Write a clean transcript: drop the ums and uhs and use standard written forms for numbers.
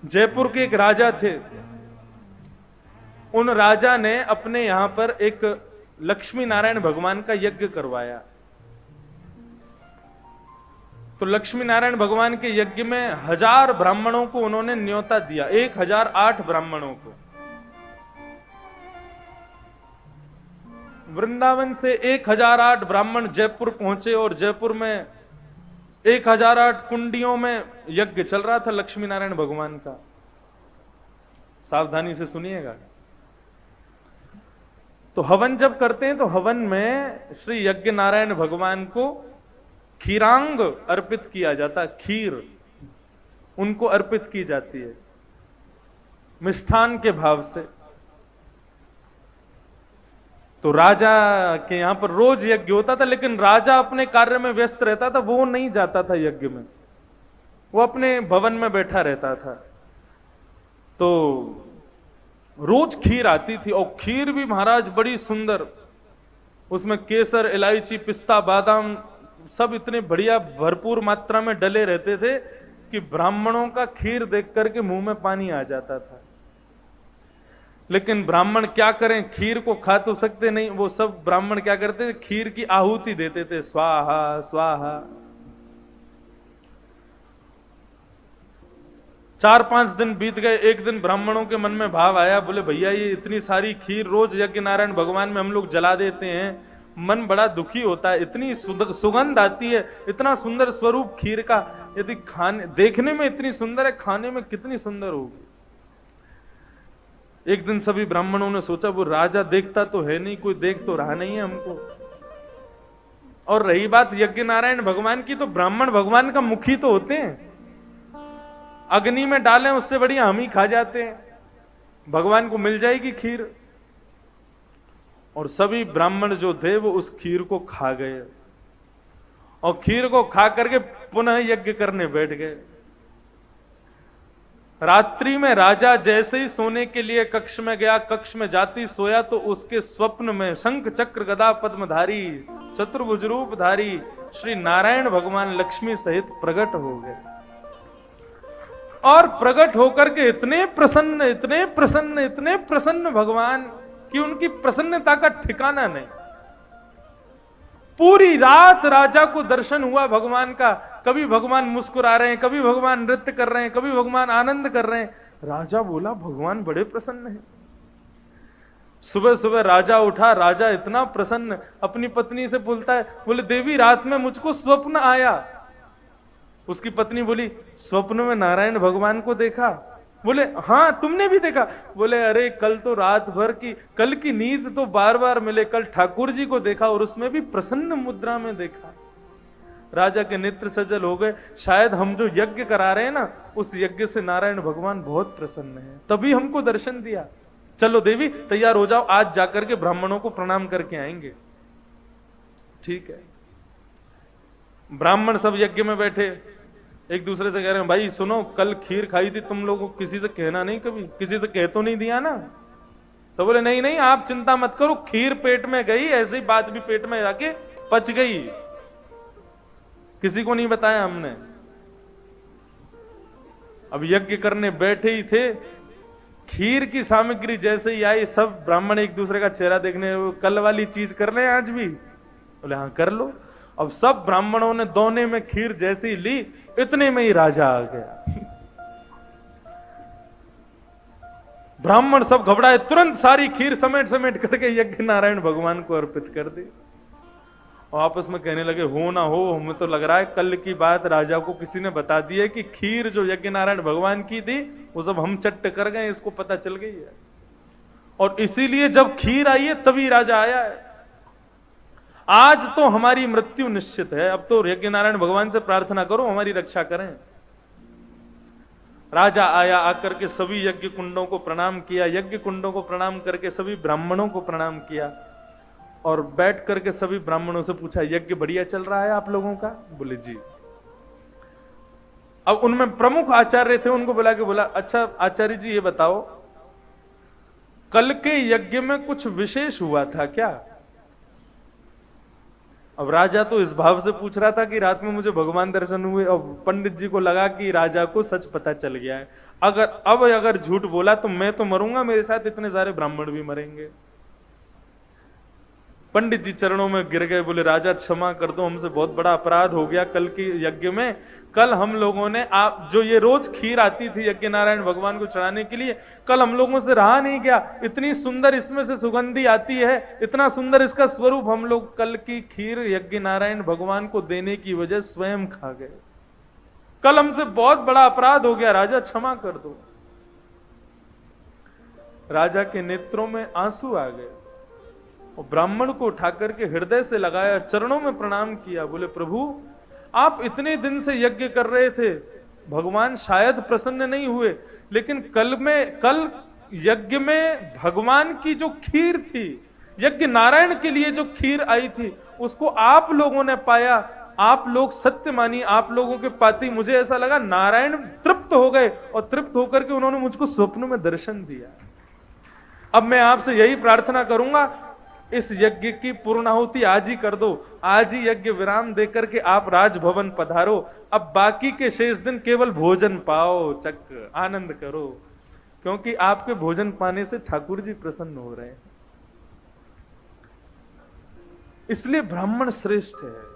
जयपुर के एक राजा थे। उन राजा ने अपने यहां पर एक लक्ष्मी नारायण भगवान का यज्ञ करवाया। तो लक्ष्मी नारायण भगवान के यज्ञ में 1000 ब्राह्मणों को उन्होंने न्योता दिया, 1008 ब्राह्मणों को। वृंदावन से 1008 ब्राह्मण जयपुर पहुंचे और जयपुर में 1008 कुंडियों में यज्ञ चल रहा था लक्ष्मी नारायण भगवान का। सावधानी से सुनिएगा। तो हवन जब करते हैं तो हवन में श्री यज्ञ नारायण भगवान को खीरांग अर्पित किया जाता, खीर उनको अर्पित की जाती है मिष्ठान के भाव से। तो राजा के यहां पर रोज यज्ञ होता था, लेकिन राजा अपने कार्य में व्यस्त रहता था, वो नहीं जाता था यज्ञ में, वो अपने भवन में बैठा रहता था। तो रोज खीर आती थी और खीर भी महाराज बड़ी सुंदर, उसमें केसर, इलायची, पिस्ता, बादाम सब इतने बढ़िया भरपूर मात्रा में डले रहते थे कि ब्राह्मणों का खीर देख करके मुंह में पानी आ जाता था। लेकिन ब्राह्मण क्या करें, खीर को खा तो सकते नहीं, वो सब ब्राह्मण क्या करते थे, खीर की आहुति देते थे, स्वाहा स्वाहा। 4-5 दिन बीत गए। एक दिन ब्राह्मणों के मन में भाव आया, बोले भैया ये इतनी सारी खीर रोज यज्ञ नारायण भगवान में हम लोग जला देते हैं, मन बड़ा दुखी होता है, इतनी सुगंध आती है, इतना सुंदर स्वरूप खीर का, यदि खाने देखने में इतनी सुंदर है, खाने में कितनी सुंदर होगी। एक दिन सभी ब्राह्मणों ने सोचा, वो राजा देखता तो है नहीं, कोई देख तो रहा नहीं है हमको। और रही बात यज्ञ नारायण भगवान की, तो ब्राह्मण भगवान का मुखी तो होते हैं, अग्नि में डालें उससे बढ़िया हम ही खा जाते हैं, भगवान को मिल जाएगी खीर। और सभी ब्राह्मण जो थे वो उस खीर को खा गए और खीर को खा करके पुनः यज्ञ करने बैठ गए। रात्रि में राजा जैसे ही सोने के लिए कक्ष में गया, कक्ष में जाती सोया तो उसके स्वप्न में शंख चक्र गदा पद्मधारी चतुर्भुज रूपधारी श्री नारायण भगवान लक्ष्मी सहित प्रकट हो गए। और प्रकट होकर के इतने प्रसन्न, इतने प्रसन्न, इतने प्रसन्न भगवान कि उनकी प्रसन्नता का ठिकाना नहीं। पूरी रात राजा को दर्शन हुआ भगवान का, कभी भगवान मुस्कुरा रहे हैं, कभी भगवान नृत्य कर रहे हैं, कभी भगवान आनंद कर रहे हैं। राजा बोला भगवान बड़े प्रसन्न हैं। सुबह सुबह राजा उठा, राजा इतना प्रसन्न, अपनी पत्नी से बोलता है, बोले देवी रात में मुझको स्वप्न आया। उसकी पत्नी बोली स्वप्न में नारायण भगवान को देखा? बोले हाँ तुमने भी देखा? बोले अरे कल तो रात भर की, कल की नींद तो बार बार मिले, कल ठाकुर जी को देखा और उसमें भी प्रसन्न मुद्रा में देखा। राजा के नेत्र सजल हो गए, शायद हम जो यज्ञ करा रहे हैं ना, उस यज्ञ से नारायण भगवान बहुत प्रसन्न है, तभी हमको दर्शन दिया। चलो देवी तैयार हो जाओ, आज जाकर के ब्राह्मणों को प्रणाम करके आएंगे। ठीक है। ब्राह्मण सब यज्ञ में बैठे, एक दूसरे से कह रहे हैं भाई सुनो, कल खीर खाई थी तुम लोगों को, किसी से कहना नहीं, कभी किसी से कह तो नहीं दिया ना? तो बोले नहीं नहीं आप चिंता मत करो, खीर पेट में गई, ऐसे ही बात भी पेट में जाके पच गई, किसी को नहीं बताया हमने। अब यज्ञ करने बैठे ही थे, खीर की सामग्री जैसे ही आई, सब ब्राह्मण एक दूसरे का चेहरा देखने, कल वाली चीज कर रहे हैं आज भी? बोले हाँ कर लो। अब सब ब्राह्मणों ने दोने में खीर जैसे ही ली, इतने में ही राजा आ गया। ब्राह्मण सब घबराए, तुरंत सारी खीर समेट समेट करके यज्ञ नारायण भगवान को अर्पित कर दी और आपस में कहने लगे हो ना हो, हमें तो लग रहा है कल की बात राजा को किसी ने बता दी है कि खीर जो यज्ञ नारायण भगवान की थी वो सब हम चट्ट कर गए, इसको पता चल गई है और इसीलिए जब खीर आई है तभी राजा आया है। आज तो हमारी मृत्यु निश्चित है, अब तो यज्ञ नारायण भगवान से प्रार्थना करो हमारी रक्षा करें। राजा आया, आकर के सभी यज्ञ कुंडों को प्रणाम किया, यज्ञ कुंडों को प्रणाम करके सभी ब्राह्मणों को प्रणाम किया और बैठ करके सभी ब्राह्मणों से पूछा यज्ञ बढ़िया चल रहा है आप लोगों का? बोले जी। अब उनमें प्रमुख आचार्य थे, उनको बुला के बोला अच्छा आचार्य जी ये बताओ, कल के यज्ञ में कुछ विशेष हुआ था क्या? अब राजा तो इस भाव से पूछ रहा था कि रात में मुझे भगवान दर्शन हुए, और पंडित जी को लगा कि राजा को सच पता चल गया है, अगर झूठ बोला तो मैं तो मरूंगा, मेरे साथ इतने सारे ब्राह्मण भी मरेंगे। पंडित जी चरणों में गिर गए, बोले राजा क्षमा कर दो, हमसे बहुत बड़ा अपराध हो गया। कल की यज्ञ में, कल हम लोगों ने, आप जो ये रोज खीर आती थी यज्ञ नारायण भगवान को चढ़ाने के लिए, कल हम लोगों से रहा नहीं गया। इतनी सुंदर इसमें से सुगंधी आती है, इतना सुंदर इसका स्वरूप, हम लोग कल की खीर यज्ञ नारायण भगवान को देने की वजह स्वयं खा गए। कल हमसे बहुत बड़ा अपराध हो गया, राजा क्षमा कर दो। राजा के नेत्रों में आंसू आ गए, और ब्राह्मण को उठाकर के हृदय से लगाया, चरणों में प्रणाम किया, बोले प्रभु आप इतने दिन से यज्ञ कर रहे थे, भगवान शायद प्रसन्न नहीं हुए, लेकिन कल यज्ञ में भगवान की जो खीर थी, यज्ञ नारायण के लिए जो खीर आई थी, उसको आप लोगों ने पाया, आप लोग सत्य मानी, आप लोगों के पाती मुझे ऐसा लगा नारायण तृप्त हो गए, और तृप्त होकर के उन्होंने मुझको स्वप्न में दर्शन दिया। अब मैं आपसे यही प्रार्थना करूंगा, इस यज्ञ की पूर्णाहुति आज ही कर दो, आज ही यज्ञ विराम देकर के आप राजभवन पधारो, अब बाकी के शेष दिन केवल भोजन पाओ, चक आनंद करो, क्योंकि आपके भोजन पाने से ठाकुर जी प्रसन्न हो रहे हैं। इसलिए ब्राह्मण श्रेष्ठ है।